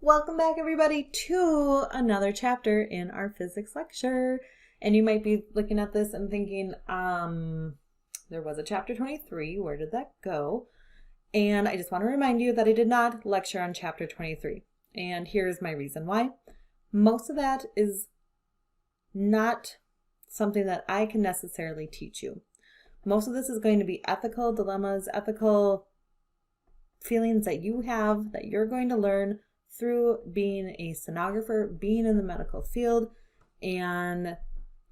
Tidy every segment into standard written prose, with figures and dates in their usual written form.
Welcome back, everybody, to another chapter in our physics lecture. And you might be looking at this and thinking, there was a chapter 23. Where did that go? And I just want to remind you that I did not lecture on chapter 23. And here's my reason why. Most of that is not something that I can necessarily teach you. Most of this is going to be ethical dilemmas, ethical feelings that you have that you're going to learn through being a sonographer, being in the medical field, and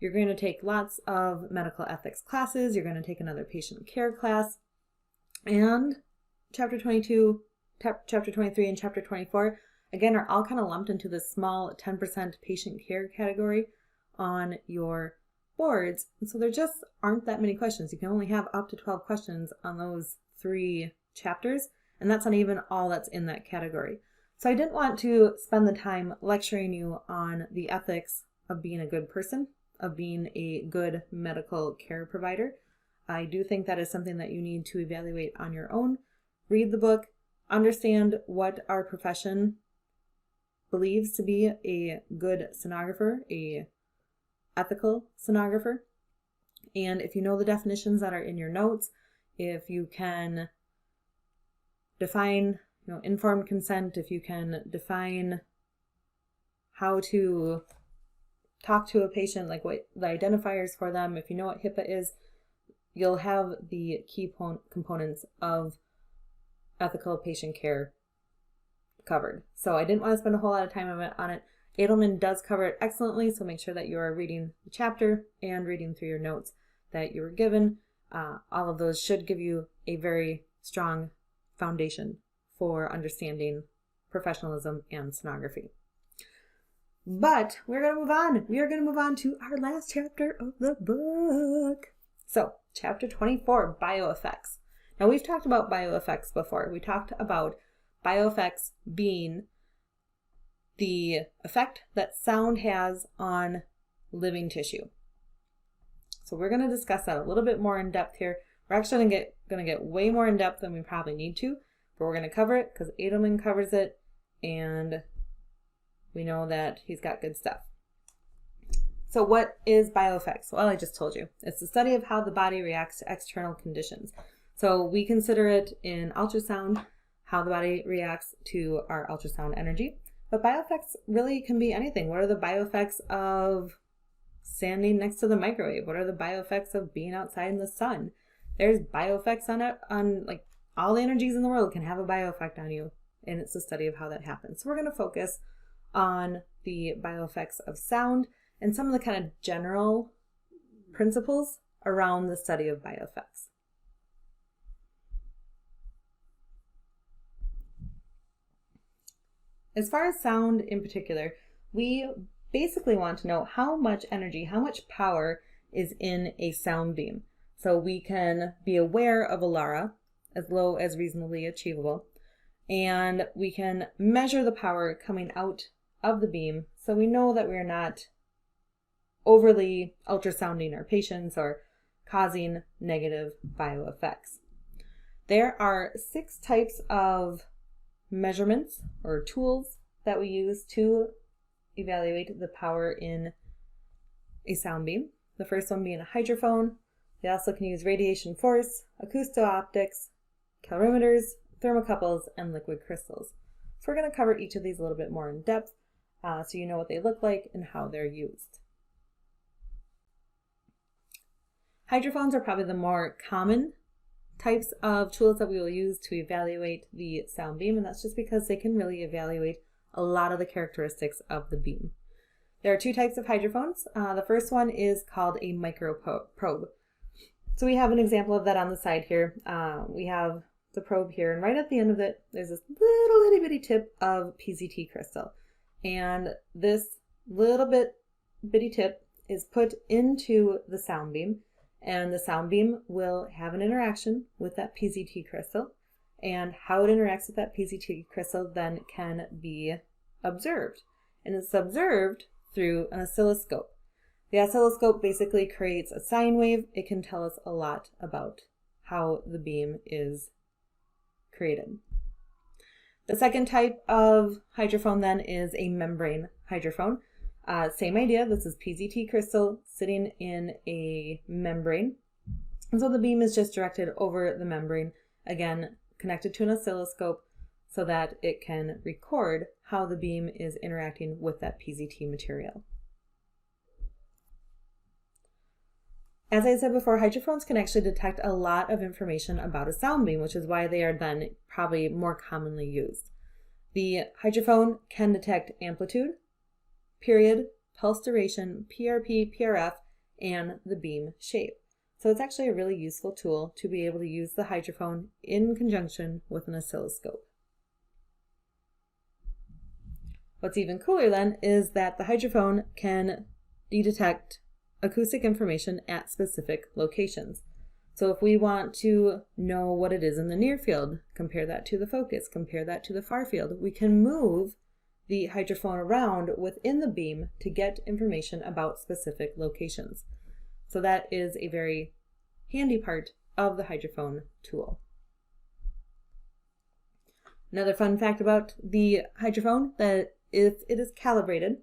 you're going to take lots of medical ethics classes. You're going to take another patient care class, and chapter 22, chapter 23, and chapter 24, again, are all kind of lumped into this small 10% patient care category on your boards. And so there just aren't that many questions. You can only have up to 12 questions on those 3 chapters, and that's not even all that's in that category. So I didn't want to spend the time lecturing you on the ethics of being a good person, of being a good medical care provider. I do think that is something that you need to evaluate on your own. Read the book, understand what our profession believes to be a good sonographer, a ethical sonographer. And if you know the definitions that are in your notes, if you can define informed consent, if you can define how to talk to a patient, like what the identifiers for them, if you know what HIPAA is, you'll have the key components of ethical patient care covered. So I didn't want to spend a whole lot of time on it. Edelman does cover it excellently, so make sure that you are reading the chapter and reading through your notes that you were given. All of those should give you a very strong foundation for understanding professionalism and sonography. But we're going to move on. We are going to move on to our last chapter of the book. So, chapter 24, bioeffects. Now, we've talked about bioeffects before. We talked about bioeffects being the effect that sound has on living tissue. So we're going to discuss that a little bit more in depth here. We're actually going to get way more in depth than we probably need to, but we're going to cover it because Edelman covers it, and we know that he's got good stuff. So what is bioeffects? Well, I just told you. It's the study of how the body reacts to external conditions. So we consider it in ultrasound, how the body reacts to our ultrasound energy. But bioeffects really can be anything. What are the bioeffects of standing next to the microwave? What are the bioeffects of being outside in the sun? There's bioeffects on like all the energies in the world can have a bioeffect on you, and it's the study of how that happens. So we're going to focus on the bioeffects of sound and some of the kind of general principles around the study of bioeffects. As far as sound in particular, we basically want to know how much energy, how much power is in a sound beam. So we can be aware of a LARA, as low as reasonably achievable, and we can measure the power coming out of the beam so we know that we're not overly ultrasounding our patients or causing negative bioeffects. There are 6 types of measurements or tools that we use to evaluate the power in a sound beam. The first one being a hydrophone. They also can use radiation force, acousto-optics, calorimeters, thermocouples, and liquid crystals. So we're going to cover each of these a little bit more in depth so you know what they look like and how they're used. Hydrophones are probably the more common types of tools that we will use to evaluate the sound beam, and that's just because they can really evaluate a lot of the characteristics of the beam. There are 2 types of hydrophones. The first one is called a microprobe. So we have an example of that on the side here. We have the probe here, and right at the end of it, there's this little itty bitty tip of PZT crystal. And this little bitty tip is put into the sound beam, and the sound beam will have an interaction with that PZT crystal, and how it interacts with that PZT crystal then can be observed. And it's observed through an oscilloscope. The oscilloscope basically creates a sine wave. It can tell us a lot about how the beam is created. The second type of hydrophone then is a membrane hydrophone. Same idea, this is PZT crystal sitting in a membrane. And so the beam is just directed over the membrane, again, connected to an oscilloscope so that it can record how the beam is interacting with that PZT material. As I said before, hydrophones can actually detect a lot of information about a sound beam, which is why they are then probably more commonly used. The hydrophone can detect amplitude, period, pulse duration, PRP, PRF, and the beam shape. So it's actually a really useful tool to be able to use the hydrophone in conjunction with an oscilloscope. What's even cooler then is that the hydrophone can detect acoustic information at specific locations. So if we want to know what it is in the near field, compare that to the focus, compare that to the far field, we can move the hydrophone around within the beam to get information about specific locations. So that is a very handy part of the hydrophone tool. Another fun fact about the hydrophone, that if it is calibrated,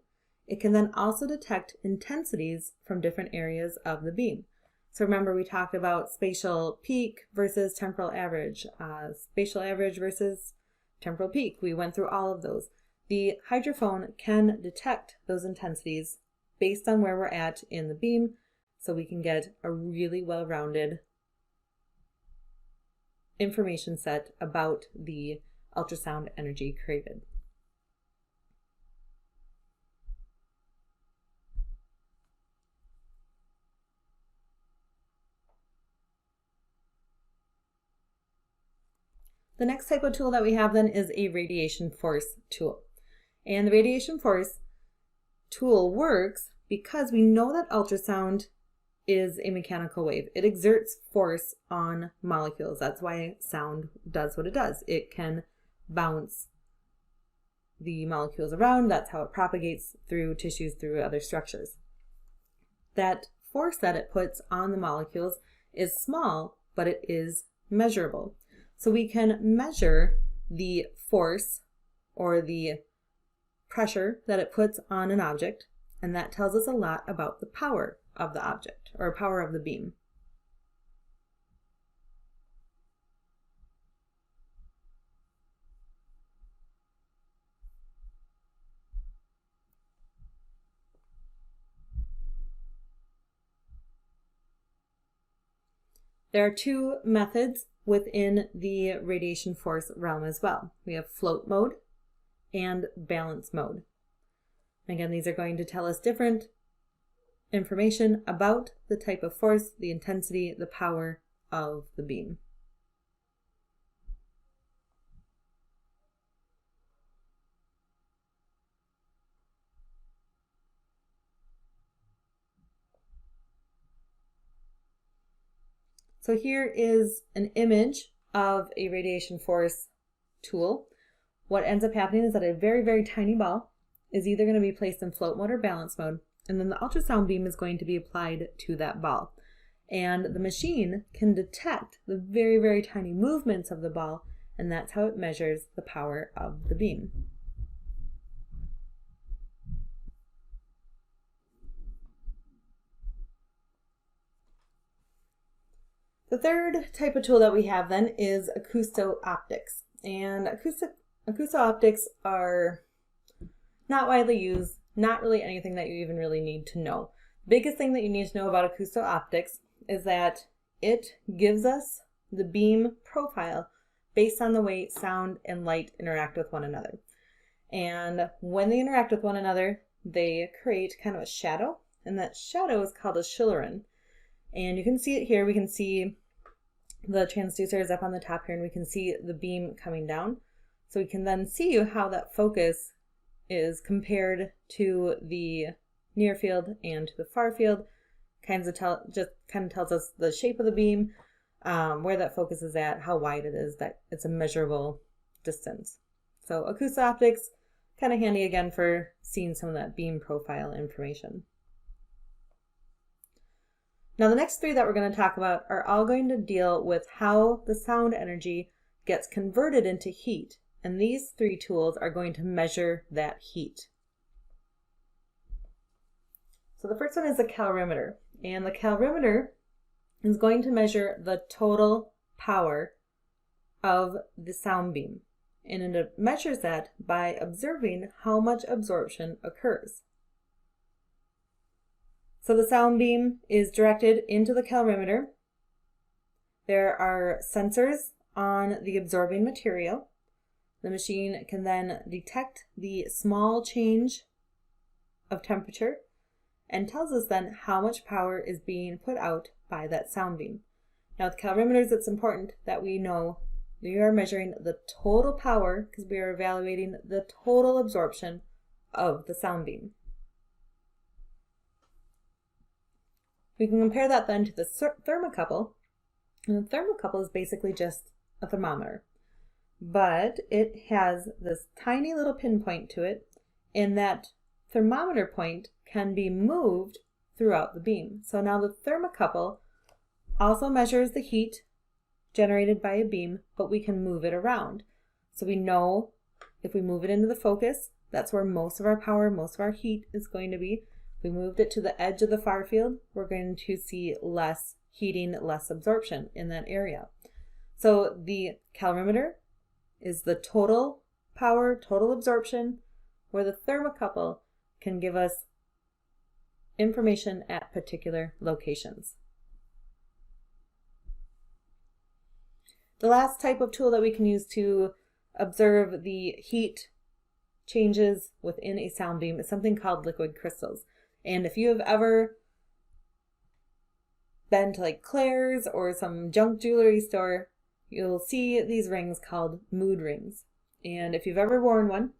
it can then also detect intensities from different areas of the beam. So remember, we talked about spatial peak versus temporal average, spatial average versus temporal peak. We went through all of those. The hydrophone can detect those intensities based on where we're at in the beam, so we can get a really well-rounded information set about the ultrasound energy created. The next type of tool that we have then is a radiation force tool. And the radiation force tool works because we know that ultrasound is a mechanical wave. It exerts force on molecules. That's why sound does what it does. It can bounce the molecules around. That's how it propagates through tissues, through other structures. That force that it puts on the molecules is small, but it is measurable. So we can measure the force or the pressure that it puts on an object, and that tells us a lot about the power of the object or power of the beam. There are two methods within the radiation force realm as well. We have float mode and balance mode. Again, these are going to tell us different information about the type of force, the intensity, the power of the beam. So here is an image of a radiation force tool. What ends up happening is that a very, very tiny ball is either going to be placed in float mode or balance mode, and then the ultrasound beam is going to be applied to that ball. And the machine can detect the very, very tiny movements of the ball, and that's how it measures the power of the beam. The third type of tool that we have then is acousto-optics. And acousto-optics are not widely used, not really anything that you even really need to know. The biggest thing that you need to know about acousto-optics is that it gives us the beam profile based on the way sound and light interact with one another. And when they interact with one another, they create kind of a shadow, and that shadow is called a Schillerin. And you can see it here. We can see the transducer is up on the top here, and we can see the beam coming down. So we can then see how that focus is compared to the near field and to the far field. Just kind of tells us the shape of the beam, where that focus is at, how wide it is, that it's a measurable distance. So acousto-optics, kind of handy again for seeing some of that beam profile information. Now the next three that we're going to talk about are all going to deal with how the sound energy gets converted into heat And these three tools are going to measure that heat. So the first one is the calorimeter. And the calorimeter is going to measure the total power of the sound beam. And it measures that by observing how much absorption occurs. So the sound beam is directed into the calorimeter. There are sensors on the absorbing material. The machine can then detect the small change of temperature and tells us then how much power is being put out by that sound beam. Now with calorimeters, it's important that we know we are measuring the total power because we are evaluating the total absorption of the sound beam. We can compare that then to the thermocouple. And the thermocouple is basically just a thermometer, but it has this tiny little pinpoint to it, and that thermometer point can be moved throughout the beam. So now the thermocouple also measures the heat generated by a beam, but we can move it around. So we know if we move it into the focus, that's where most of our power, most of our heat is going to be. If we moved it to the edge of the far field, we're going to see less heating, less absorption in that area. So the calorimeter is the total power, total absorption, where the thermocouple can give us information at particular locations. The last type of tool that we can use to observe the heat changes within a sound beam is something called liquid crystals. And if you have ever been to like Claire's or some junk jewelry store, you'll see these rings called mood rings. And if you've ever worn one,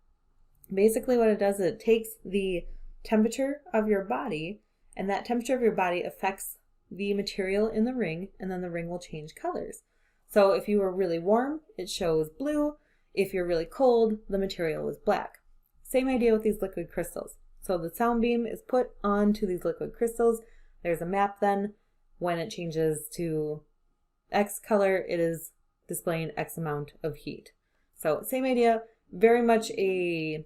basically what it does is it takes the temperature of your body, and that temperature of your body affects the material in the ring, and then the ring will change colors. So if you were really warm, it shows blue. If you're really cold, the material is black. Same idea with these liquid crystals. So the sound beam is put onto these liquid crystals. There's a map then. When it changes to X color, it is displaying X amount of heat. So same idea, very much a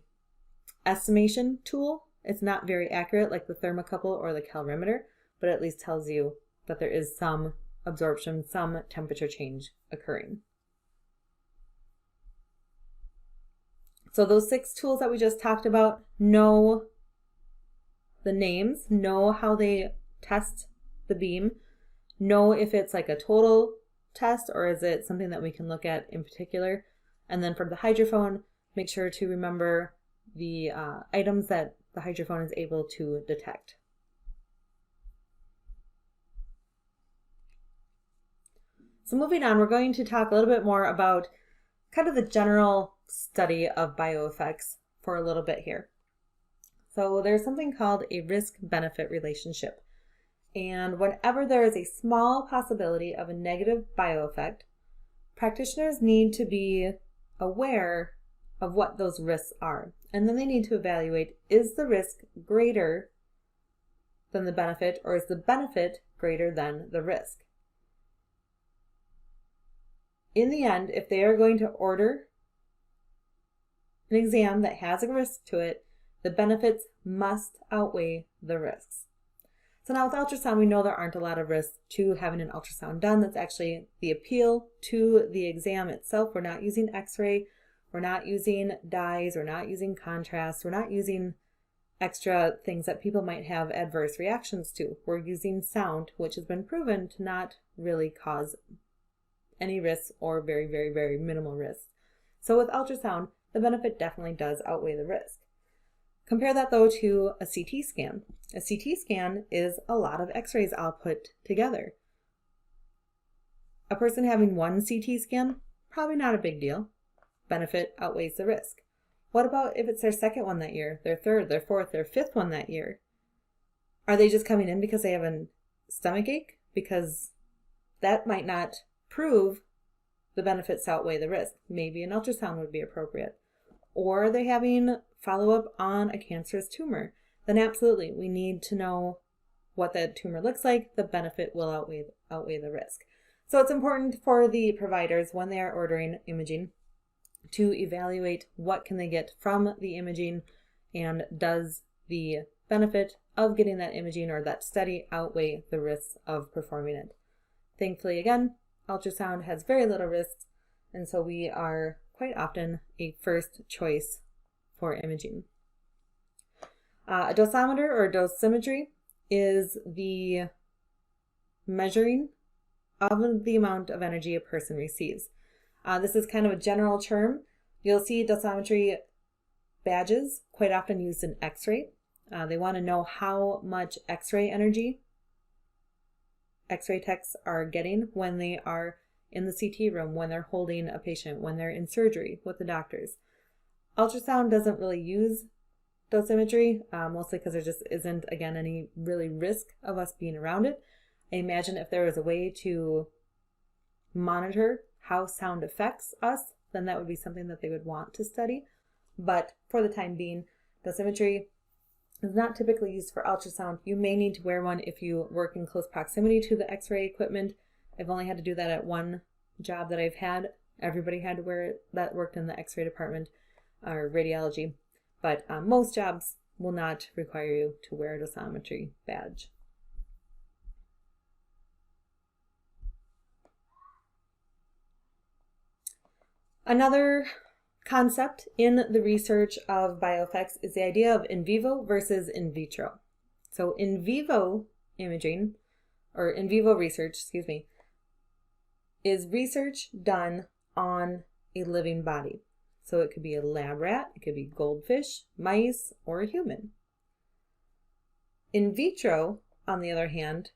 estimation tool. It's not very accurate like the thermocouple or the calorimeter, but at least tells you that there is some absorption, some temperature change occurring. So those 6 tools that we just talked about, know the names, know how they test the beam, know if it's like a total test or is it something that we can look at in particular. And then for the hydrophone, make sure to remember the items that the hydrophone is able to detect. So moving on, we're going to talk a little bit more about kind of the general study of bioeffects for a little bit here. So there's something called a risk-benefit relationship. And whenever there is a small possibility of a negative bioeffect, practitioners need to be aware of what those risks are. And then they need to evaluate, is the risk greater than the benefit, or is the benefit greater than the risk? In the end, if they are going to order an exam that has a risk to it, the benefits must outweigh the risks. So now with ultrasound, we know there aren't a lot of risks to having an ultrasound done. That's actually the appeal to the exam itself. We're not using x-ray, we're not using dyes, we're not using contrast, we're not using extra things that people might have adverse reactions to. We're using sound, which has been proven to not really cause any risks or very, very, very minimal risks. So with ultrasound, the benefit definitely does outweigh the risk. Compare that though to a CT scan. A CT scan is a lot of x-rays all put together. A person having one CT scan, probably not a big deal. Benefit outweighs the risk. What about if it's their second one that year, their third, their fourth, their fifth one that year? Are they just coming in because they have a stomach ache? Because that might not prove the benefits outweigh the risk. Maybe an ultrasound would be appropriate. Or are they having follow-up on a cancerous tumor? Then absolutely, we need to know what that tumor looks like. The benefit will outweigh the risk. So it's important for the providers when they are ordering imaging to evaluate what can they get from the imaging, and does the benefit of getting that imaging or that study outweigh the risks of performing it. Thankfully, again, ultrasound has very little risks, and so we are quite often a first choice for imaging. A dosimeter or dosimetry is the measuring of the amount of energy a person receives. This is kind of a general term. You'll see dosimetry badges quite often used in X-ray. They want to know how much X-ray energy X-ray techs are getting when they are in the CT room, when they're holding a patient, when they're in surgery with the doctors. Ultrasound doesn't really use dosimetry, mostly because there just isn't, again, any really risk of us being around it. I imagine if there was a way to monitor how sound affects us, then that would be something that they would want to study. But for the time being, dosimetry is not typically used for ultrasound. You may need to wear one if you work in close proximity to the X-ray equipment. I've only had to do that at one job that I've had. Everybody had to wear it that worked in the X-ray department or radiology. But most jobs will not require you to wear a dosimetry badge. Another concept in the research of bioeffects is the idea of in vivo versus in vitro. So in vivo imaging, or in vivo research, is research done on a living body. So it could be a lab rat, it could be goldfish, mice, or a human. In vitro, on the other hand,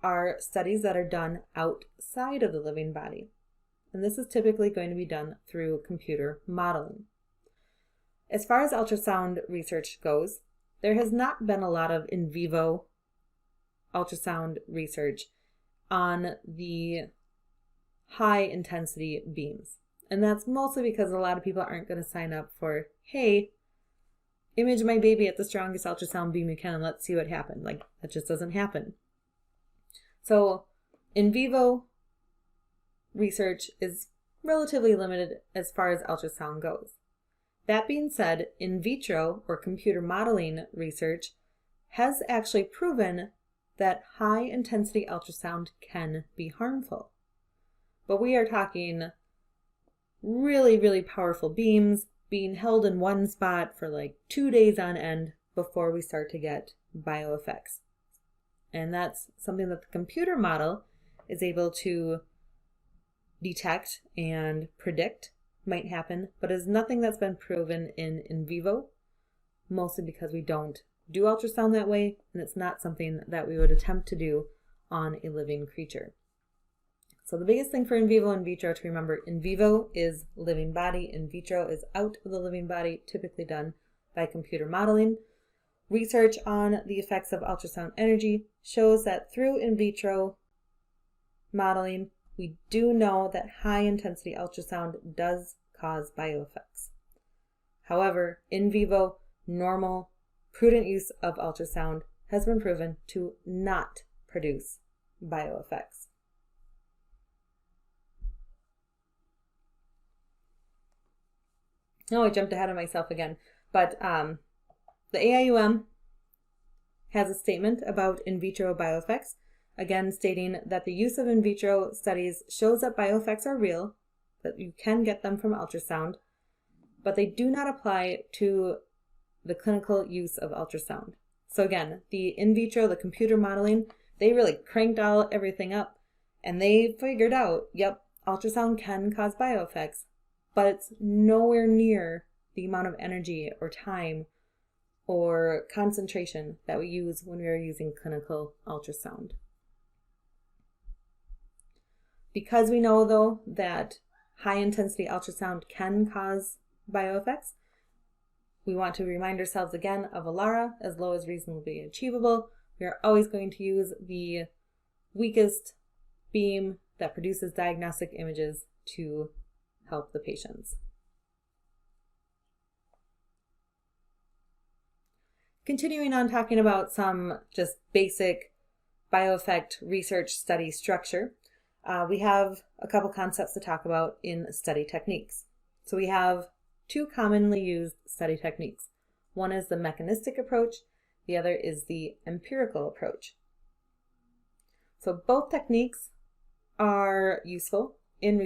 are studies that are done outside of the living body. And this is typically going to be done through computer modeling. As far as ultrasound research goes, there has not been a lot of in vivo ultrasound research on the high intensity beams. And that's mostly because a lot of people aren't going to sign up for, hey, image my baby at the strongest ultrasound beam you can and let's see what happens. Like, that just doesn't happen. So in vivo research is relatively limited as far as ultrasound goes. That being said, in vitro or computer modeling research has actually proven that high intensity ultrasound can be harmful. But we are talking really, really powerful beams being held in one spot for like 2 days on end before we start to get bioeffects. And that's something that the computer model is able to detect and predict might happen, but is nothing that's been proven in vivo, mostly because we don't do ultrasound that way, and it's not something that we would attempt to do on a living creature. So the biggest thing for in vivo and vitro to remember, in vivo is living body, in vitro is out of the living body, typically done by computer modeling. Research on the effects of ultrasound energy shows that through in vitro modeling, we do know that high intensity ultrasound does cause bioeffects. However, in vivo, normal, prudent use of ultrasound has been proven to not produce bioeffects. Oh, I jumped ahead of myself again. But the AIUM has a statement about in vitro bioeffects, again stating that the use of in vitro studies shows that bioeffects are real, that you can get them from ultrasound, but they do not apply to the clinical use of ultrasound. So again, the in vitro, the computer modeling, they really cranked everything up, and they figured out, yep, ultrasound can cause bioeffects, but it's nowhere near the amount of energy or time or concentration that we use when we are using clinical ultrasound. Because we know, though, that high-intensity ultrasound can cause bioeffects, we want to remind ourselves again of ALARA, as low as reasonably achievable. We are always going to use the weakest beam that produces diagnostic images to help the patients. Continuing on talking about some just basic bioeffect research study structure, we have a couple concepts to talk about in study techniques. So we have two commonly used study techniques. One is the mechanistic approach, the other is the empirical approach. So both techniques are useful in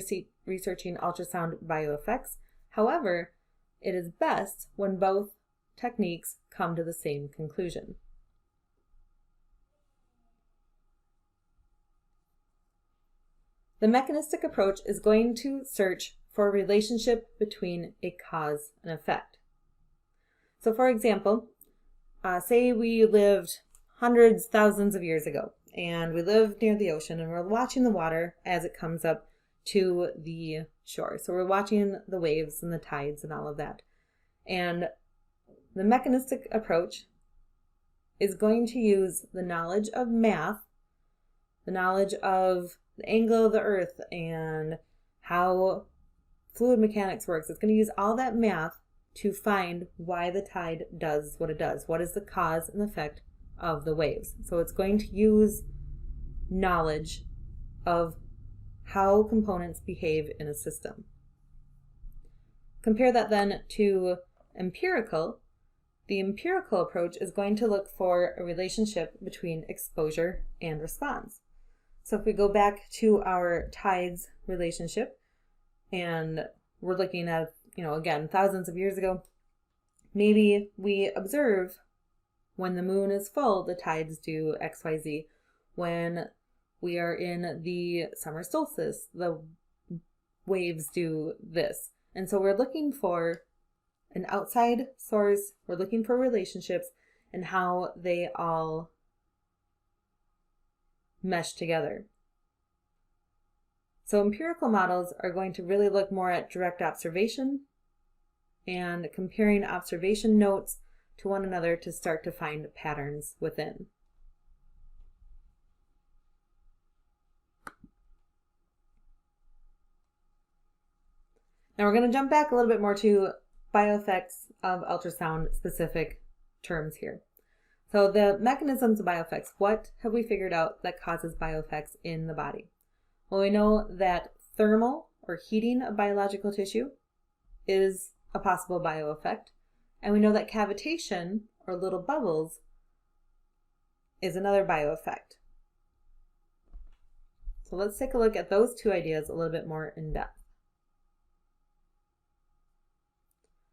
researching ultrasound bioeffects. However, it is best when both techniques come to the same conclusion. The mechanistic approach is going to search for a relationship between a cause and effect. So for example, say we lived hundreds, thousands of years ago, and we lived near the ocean, and we're watching the water as it comes up to the shore. So we're watching the waves and the tides and all of that. And the mechanistic approach is going to use the knowledge of math, the knowledge of the angle of the earth and how fluid mechanics works. It's going to use all that math to find why the tide does what it does. What is the cause and effect of the waves? So it's going to use knowledge of how components behave in a system. Compare that then to empirical. The empirical approach is going to look for a relationship between exposure and response. So if we go back to our tides relationship, and we're looking at, again, thousands of years ago, maybe we observe when the moon is full, the tides do XYZ. When we are in the summer solstice, the waves do this. And so we're looking for an outside source. We're looking for relationships and how they all mesh together. So empirical models are going to really look more at direct observation and comparing observation notes to one another to start to find patterns within. Now we're going to jump back a little bit more to bioeffects of ultrasound specific terms here. So the mechanisms of bioeffects, what have we figured out that causes bioeffects in the body? Well, we know that thermal or heating of biological tissue is a possible bioeffect. And we know that cavitation or little bubbles is another bioeffect. So let's take a look at those two ideas a little bit more in depth.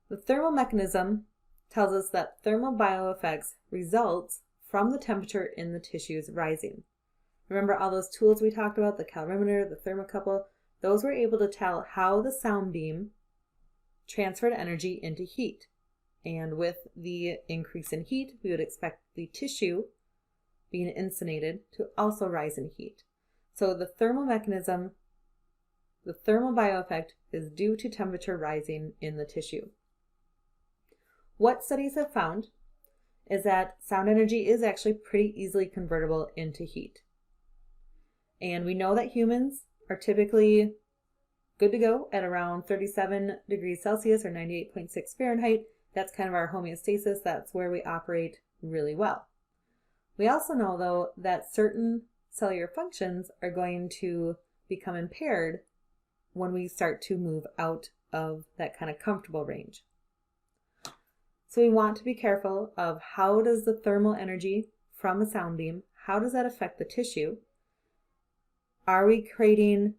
The thermal mechanism tells us that thermal bioeffects results from the temperature in the tissues rising. Remember all those tools we talked about, the calorimeter, the thermocouple, those were able to tell how the sound beam transferred energy into heat. And with the increase in heat, we would expect the tissue being insulated to also rise in heat. So the thermal mechanism, the thermal bioeffect is due to temperature rising in the tissue. What studies have found is that sound energy is actually pretty easily convertible into heat. And we know that humans are typically good to go at around 37 degrees Celsius or 98.6 Fahrenheit. That's kind of our homeostasis. That's where we operate really well. We also know, though, that certain cellular functions are going to become impaired when we start to move out of that kind of comfortable range. So we want to be careful of how does the thermal energy from a sound beam, how does that affect the tissue? Are we creating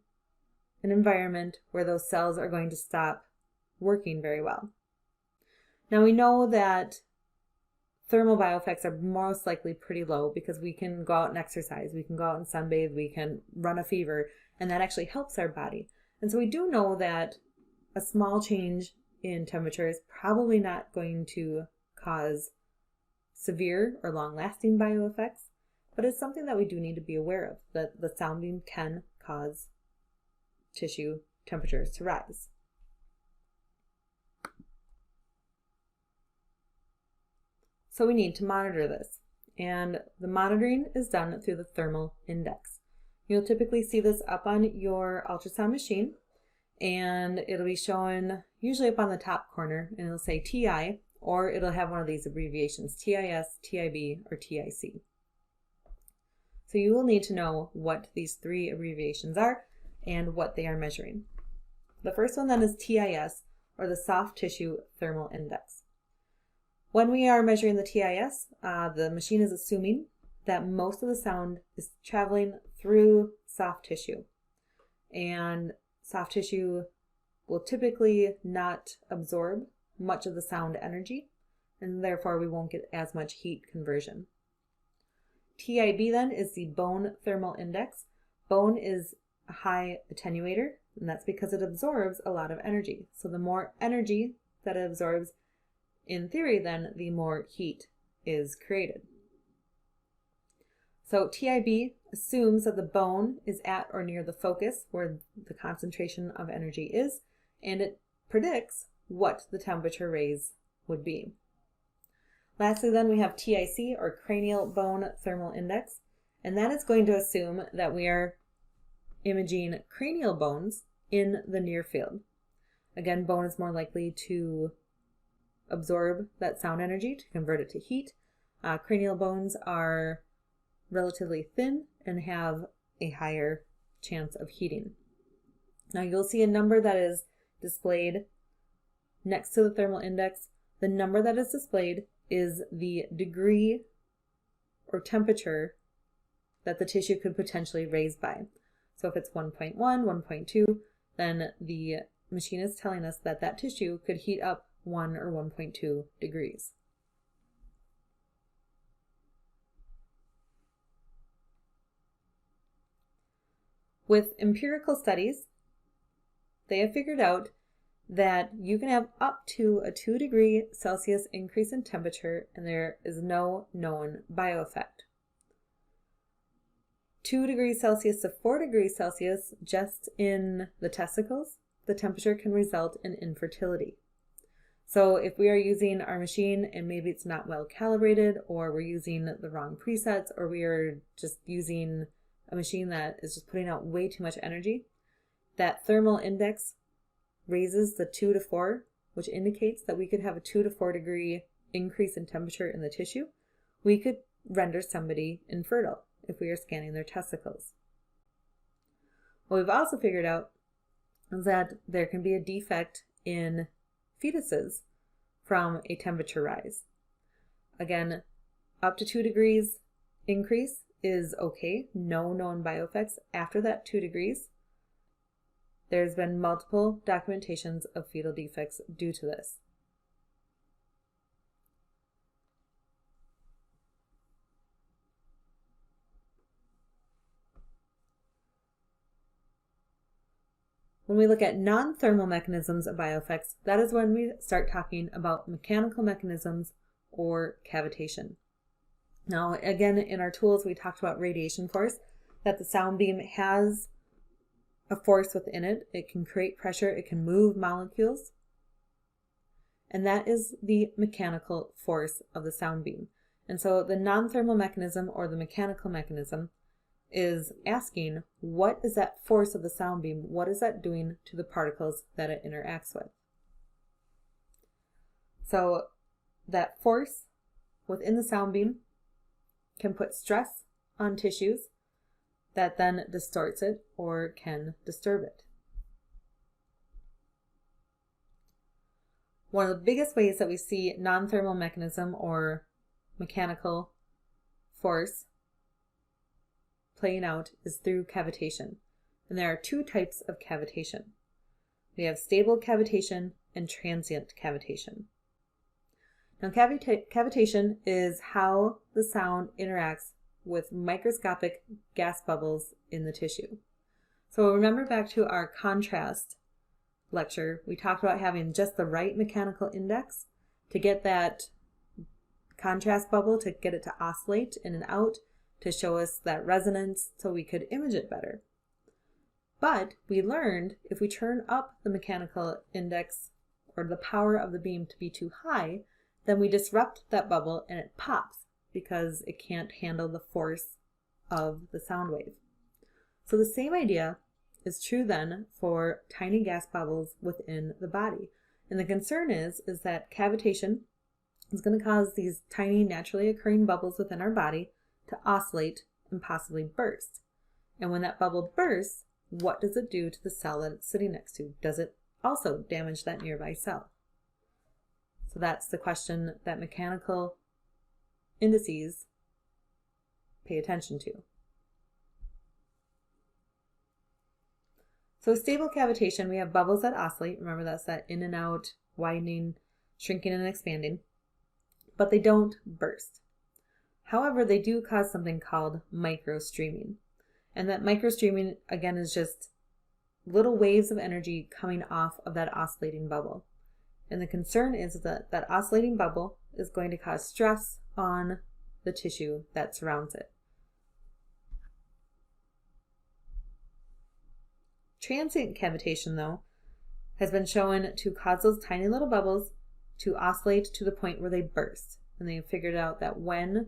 an environment where those cells are going to stop working very well? Now we know that thermal bioeffects are most likely pretty low because we can go out and exercise, we can go out and sunbathe, we can run a fever, and that actually helps our body. And so we do know that a small change in temperature is probably not going to cause severe or long-lasting bioeffects, but it's something that we do need to be aware of, that the sound beam can cause tissue temperatures to rise. So we need to monitor this, and the monitoring is done through the thermal index. You'll typically see this up on your ultrasound machine, and it'll be shown usually up on the top corner, and it'll say TI, or it'll have one of these abbreviations, TIS, TIB, or TIC. So you will need to know what these three abbreviations are and what they are measuring. The first one then is TIS, or the soft tissue thermal index. When we are measuring the TIS, the machine is assuming that most of the sound is traveling through soft tissue. And soft tissue will typically not absorb much of the sound energy, and therefore we won't get as much heat conversion. TIB then is the bone thermal index. Bone is a high attenuator, and that's because it absorbs a lot of energy. So the more energy that it absorbs, in theory, then the more heat is created. So TIB assumes that the bone is at or near the focus where the concentration of energy is, and it predicts what the temperature raise would be. Lastly, then we have TIC, or cranial bone thermal index, and that is going to assume that we are imaging cranial bones in the near field. Again, bone is more likely to absorb that sound energy to convert it to heat. Cranial bones are relatively thin and have a higher chance of heating. Now you'll see a number that is displayed next to the thermal index. The number that is displayed is the degree or temperature that the tissue could potentially raise by. So if it's 1.1, 1.2, then the machine is telling us that that tissue could heat up 1 or 1.2 degrees. With empirical studies, they have figured out that you can have up to a 2 degree Celsius increase in temperature and there is no known bioeffect. 2 degrees Celsius to 4 degrees Celsius just in the testicles, the temperature can result in infertility. So if we are using our machine and maybe it's not well calibrated, or we're using the wrong presets, or we are just using a machine that is just putting out way too much energy, that thermal index raises the 2 to 4, which indicates that we could have a 2 to 4 degree increase in temperature in the tissue. We could render somebody infertile if we are scanning their testicles. What we've also figured out is that there can be a defect in fetuses from a temperature rise. Again, up to 2 degrees increase is okay, no known bioeffects. After that 2 degrees, there's been multiple documentations of fetal defects due to this. When we look at non-thermal mechanisms of bioeffects, that is when we start talking about mechanical mechanisms or cavitation. Now, again, in our tools, we talked about radiation force, that the sound beam has a force within it. It can create pressure, it can move molecules, and that is the mechanical force of the sound beam. And so the non-thermal mechanism or the mechanical mechanism is asking, what is that force of the sound beam? What is that doing to the particles that it interacts with? So that force within the sound beam can put stress on tissues that then distorts it or can disturb it. One of the biggest ways that we see non-thermal mechanism or mechanical force playing out is through cavitation. And there are 2 types of cavitation. We have stable cavitation and transient cavitation. Now, cavitation is how the sound interacts with microscopic gas bubbles in the tissue. So remember back to our contrast lecture, we talked about having just the right mechanical index to get that contrast bubble, to get it to oscillate in and out, to show us that resonance so we could image it better. But we learned if we turn up the mechanical index or the power of the beam to be too high, then we disrupt that bubble and it pops because it can't handle the force of the sound wave. So the same idea is true then for tiny gas bubbles within the body. And the concern is that cavitation is going to cause these tiny naturally occurring bubbles within our body to oscillate and possibly burst. And when that bubble bursts, what does it do to the cell that it's sitting next to? Does it also damage that nearby cell. So that's the question that mechanical indices pay attention to. So stable cavitation, we have bubbles that oscillate. Remember, that's that in and out, widening, shrinking, and expanding. But they don't burst. However, they do cause something called microstreaming. And that microstreaming, again, is just little waves of energy coming off of that oscillating bubble. And the concern is that that oscillating bubble is going to cause stress on the tissue that surrounds it. Transient cavitation, though, has been shown to cause those tiny little bubbles to oscillate to the point where they burst. And they figured out that when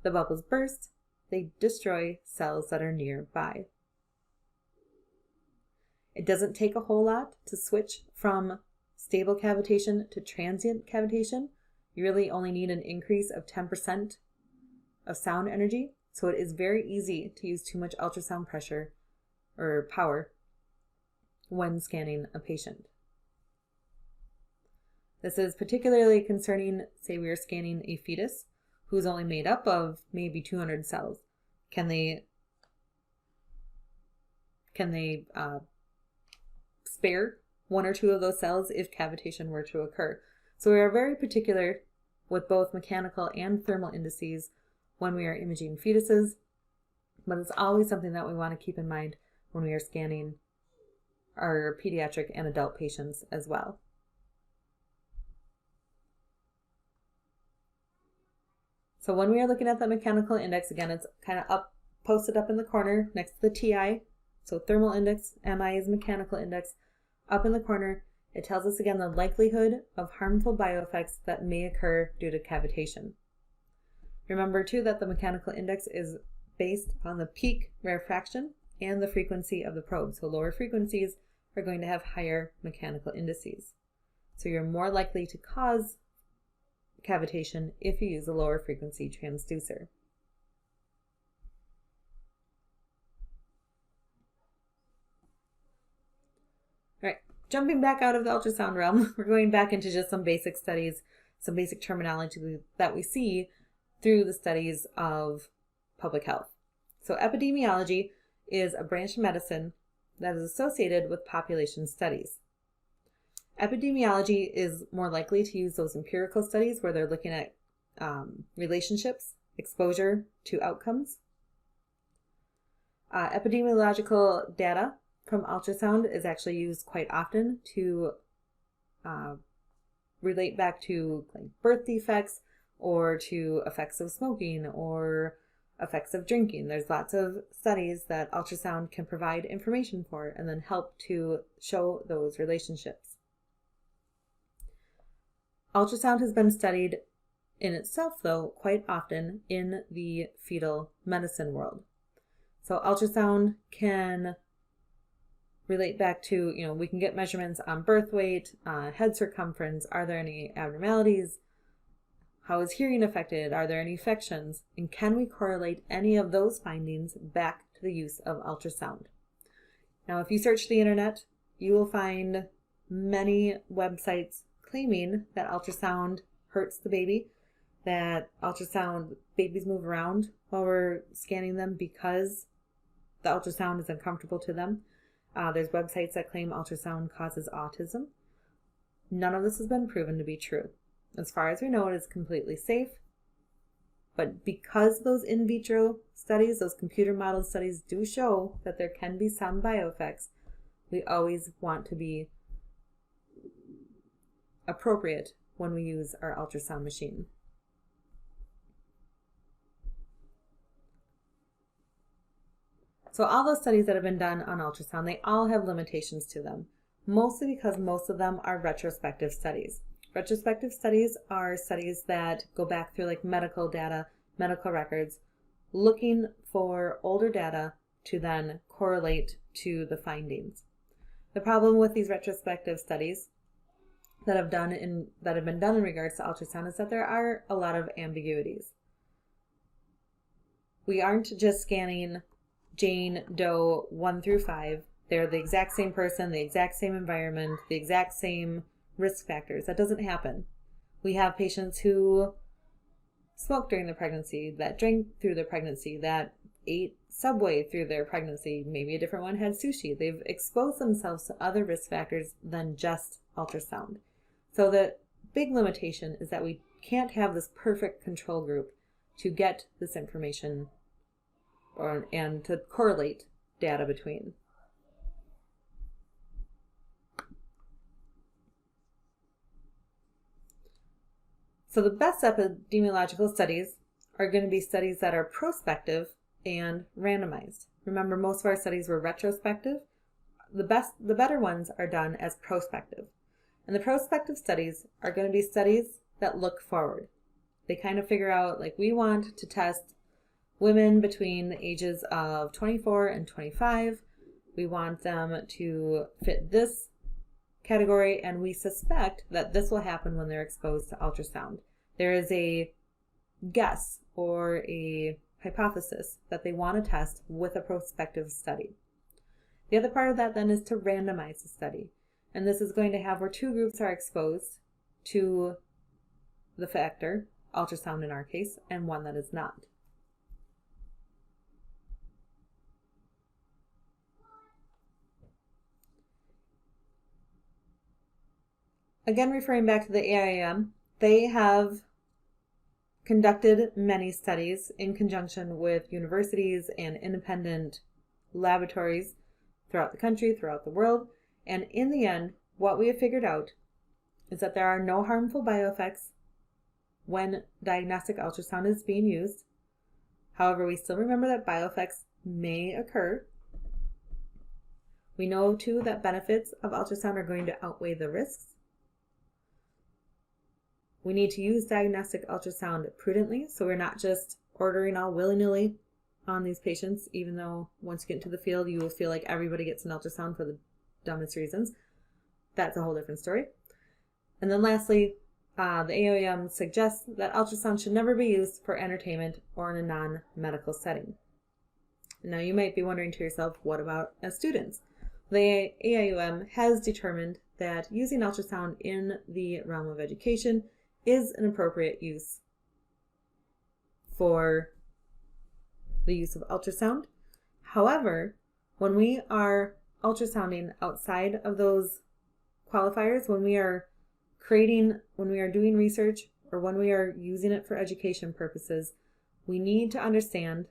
the bubbles burst, they destroy cells that are nearby. It doesn't take a whole lot to switch from stable cavitation to transient cavitation. You really only need an increase of 10% of sound energy. So it is very easy to use too much ultrasound pressure or power when scanning a patient. This is particularly concerning, say we are scanning a fetus who's only made up of maybe 200 cells. Can they spare one or two of those cells if cavitation were to occur? So we are very particular with both mechanical and thermal indices when we are imaging fetuses, but it's always something that we want to keep in mind when we are scanning our pediatric and adult patients as well. So when we are looking at the mechanical index, again, it's kind of posted up in the corner next to the TI. So thermal index, MI is mechanical index. Up in the corner, it tells us again the likelihood of harmful bioeffects that may occur due to cavitation. Remember too that the mechanical index is based on the peak rarefaction and the frequency of the probe. So lower frequencies are going to have higher mechanical indices. So you're more likely to cause cavitation if you use a lower frequency transducer. All right, jumping back out of the ultrasound realm, we're going back into just some basic studies, some basic terminology that we see through the studies of public health. So epidemiology is a branch of medicine that is associated with population studies. Epidemiology is more likely to use those empirical studies where they're looking at relationships, exposure to outcomes. Epidemiological data from ultrasound is actually used quite often to relate back to birth defects or to effects of smoking or effects of drinking. There's lots of studies that ultrasound can provide information for and then help to show those relationships. Ultrasound has been studied in itself, though, quite often in the fetal medicine world. So ultrasound can relate back to, we can get measurements on birth weight, head circumference. Are there any abnormalities? How is hearing affected? Are there any infections? And can we correlate any of those findings back to the use of ultrasound? Now, if you search the internet, you will find many websites claiming that ultrasound hurts the baby, that babies move around while we're scanning them because the ultrasound is uncomfortable to them. There's websites that claim ultrasound causes autism. None of this has been proven to be true. As far as we know, it is completely safe. But because those in vitro studies, those computer model studies do show that there can be some bioeffects, we always want to be appropriate when we use our ultrasound machine. So all those studies that have been done on ultrasound, they all have limitations to them, mostly because most of them are retrospective studies. Retrospective studies are studies that go back through medical data, medical records, looking for older data to then correlate to the findings. The problem with these retrospective studies that have been done in regards to ultrasound is that there are a lot of ambiguities. We aren't just scanning Jane Doe 1 through 5 they're the exact same person, the exact same environment, the exact same risk factors. That doesn't happen. We have patients who smoked during the pregnancy, that drank through the pregnancy, that ate Subway through their pregnancy. Maybe a different one had sushi. They've exposed themselves to other risk factors than just ultrasound. So the big limitation is that we can't have this perfect control group to get this information and to correlate data between. So the best epidemiological studies are going to be studies that are prospective and randomized. Remember, most of our studies were retrospective. The better ones are done as prospective. And the prospective studies are going to be studies that look forward. They kind of figure out, like, we want to test women between the ages of 24 and 25. We want them to fit this category, and we suspect that this will happen when they're exposed to ultrasound. There is a guess or a hypothesis that they want to test with a prospective study. The other part of that then is to randomize the study. And this is going to have where two groups are exposed to the factor, ultrasound in our case, and one that is not. Again, referring back to the AIM, they have conducted many studies in conjunction with universities and independent laboratories throughout the country, throughout the world. And in the end, what we have figured out is that there are no harmful bioeffects when diagnostic ultrasound is being used. However, we still remember that bioeffects may occur. We know too that benefits of ultrasound are going to outweigh the risks. We need to use diagnostic ultrasound prudently, so we're not just ordering all willy-nilly on these patients, even though once you get into the field, you will feel like everybody gets an ultrasound for the dumbest reasons. That's a whole different story. And then lastly, the AOM suggests that ultrasound should never be used for entertainment or in a non-medical setting. Now you might be wondering to yourself, what about as students? The AIUM has determined that using ultrasound in the realm of education is an appropriate use for the use of ultrasound. However, when we are ultrasounding outside of those qualifiers, when we are doing research, or when we are using it for education purposes, we need to understand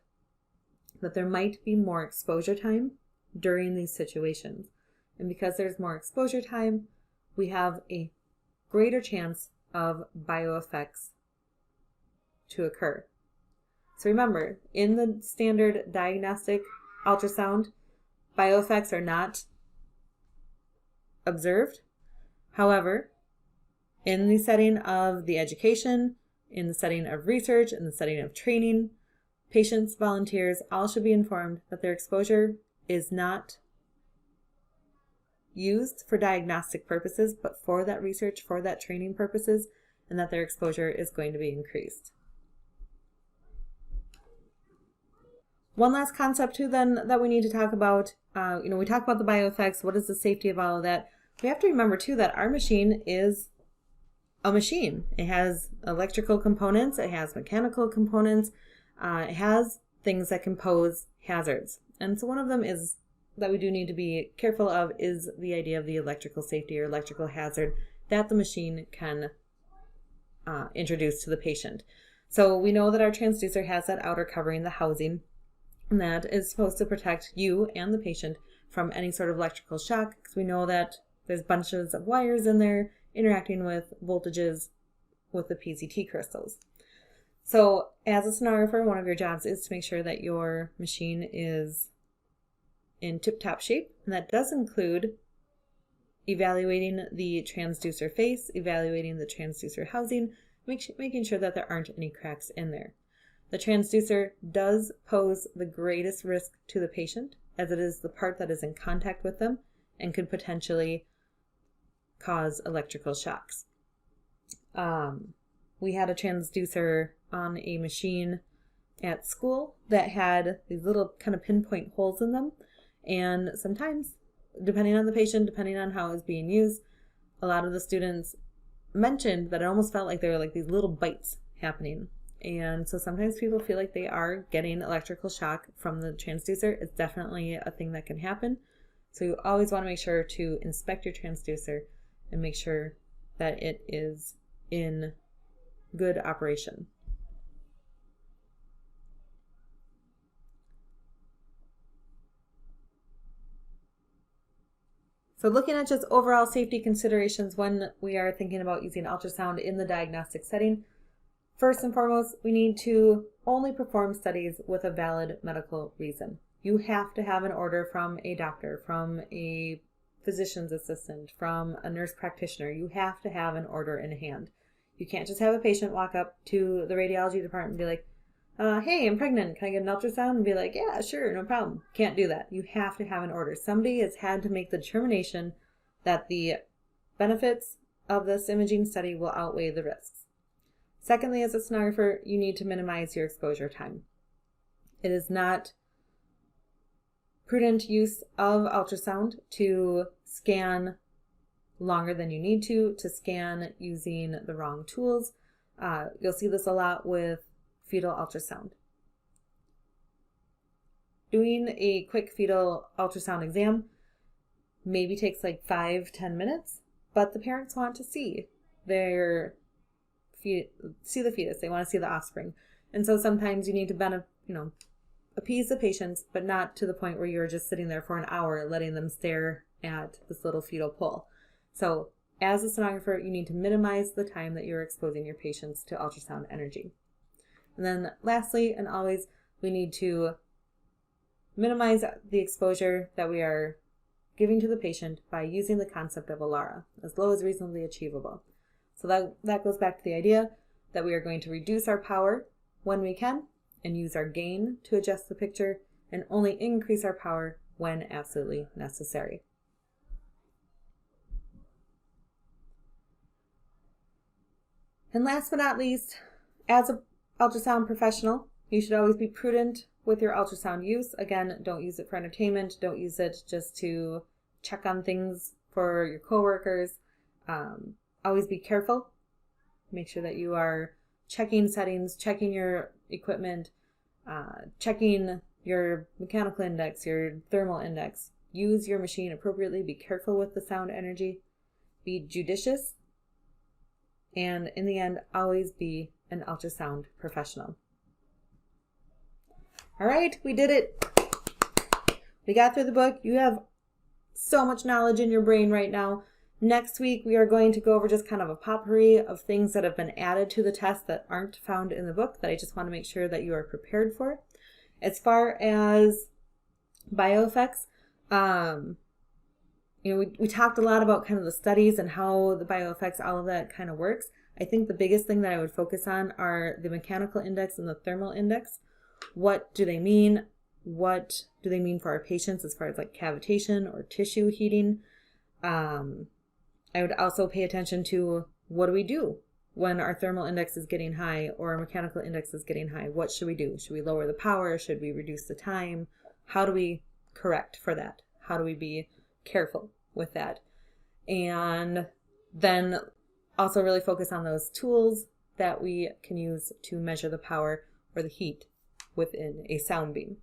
that there might be more exposure time during these situations. And because there's more exposure time, we have a greater chance of bioeffects to occur. So remember, in the standard diagnostic ultrasound, bioeffects are not observed. However, in the setting of the education, in the setting of research, in the setting of training, patients, volunteers, all should be informed that their exposure is not used for diagnostic purposes, but for that research, for that training purposes, and that their exposure is going to be increased. One last concept too then that we need to talk about, we talk about the bioeffects, what is the safety of all of that? We have to remember too that our machine is a machine. It has electrical components, it has mechanical components, it has things that can pose hazards. And so one of them is that we do need to be careful of is the idea of the electrical safety or electrical hazard that the machine can introduce to the patient. So we know that our transducer has that outer covering, the housing, and that is supposed to protect you and the patient from any sort of electrical shock, because we know that there's bunches of wires in there interacting with voltages with the PCT crystals. So as a sonographer, one of your jobs is to make sure that your machine is in tip-top shape, and that does include evaluating the transducer face, evaluating the transducer housing, making sure that there aren't any cracks in there. The transducer does pose the greatest risk to the patient, as it is the part that is in contact with them and could potentially cause electrical shocks. We had a transducer on a machine at school that had these little kind of pinpoint holes in them, and sometimes depending on the patient, depending on how it's being used, a lot of the students mentioned that it almost felt like there were like these little bites happening. And so sometimes people feel like they are getting electrical shock from the transducer. It's definitely a thing that can happen. So you always want to make sure to inspect your transducer and make sure that it is in good operation. So looking at just overall safety considerations when we are thinking about using ultrasound in the diagnostic setting, first and foremost, we need to only perform studies with a valid medical reason. You have to have an order from a doctor, from a physician's assistant, from a nurse practitioner. You have to have an order in hand. You can't just have a patient walk up to the radiology department and be like, hey, I'm pregnant. Can I get an ultrasound? And be like, yeah, sure, no problem. Can't do that. You have to have an order. Somebody has had to make the determination that the benefits of this imaging study will outweigh the risks. Secondly, as a sonographer, you need to minimize your exposure time. It is not prudent use of ultrasound to scan longer than you need to scan using the wrong tools. You'll see this a lot with fetal ultrasound. Doing a quick fetal ultrasound exam maybe takes like 5-10 minutes, but the parents want to see the fetus. They want to see the offspring. And so sometimes you need to appease the patients, but not to the point where you're just sitting there for an hour letting them stare at this little fetal pole. So as a sonographer, you need to minimize the time that you're exposing your patients to ultrasound energy. And then lastly, and always, we need to minimize the exposure that we are giving to the patient by using the concept of a LARA, as low as reasonably achievable. So that goes back to the idea that we are going to reduce our power when we can and use our gain to adjust the picture and only increase our power when absolutely necessary. And last but not least, as an ultrasound professional, you should always be prudent with your ultrasound use. Again, don't use it for entertainment. Don't use it just to check on things for your coworkers. Always be careful. Make sure that you are checking settings, checking your equipment, checking your mechanical index, your thermal index. Use your machine appropriately. Be careful with the sound energy. Be judicious. And in the end, always be an ultrasound professional. All right, we did it. We got through the book. You have so much knowledge in your brain right now. Next week, we are going to go over just kind of a potpourri of things that have been added to the test that aren't found in the book that I just want to make sure that you are prepared for. As far as bioeffects, we talked a lot about kind of the studies and how the bioeffects, all of that kind of works. I think the biggest thing that I would focus on are the mechanical index and the thermal index. What do they mean? What do they mean for our patients as far as like cavitation or tissue heating? I would also pay attention to what do we do when our thermal index is getting high or our mechanical index is getting high? What should we do? Should we lower the power? Should we reduce the time? How do we correct for that? How do we be careful with that? And then also really focus on those tools that we can use to measure the power or the heat within a sound beam.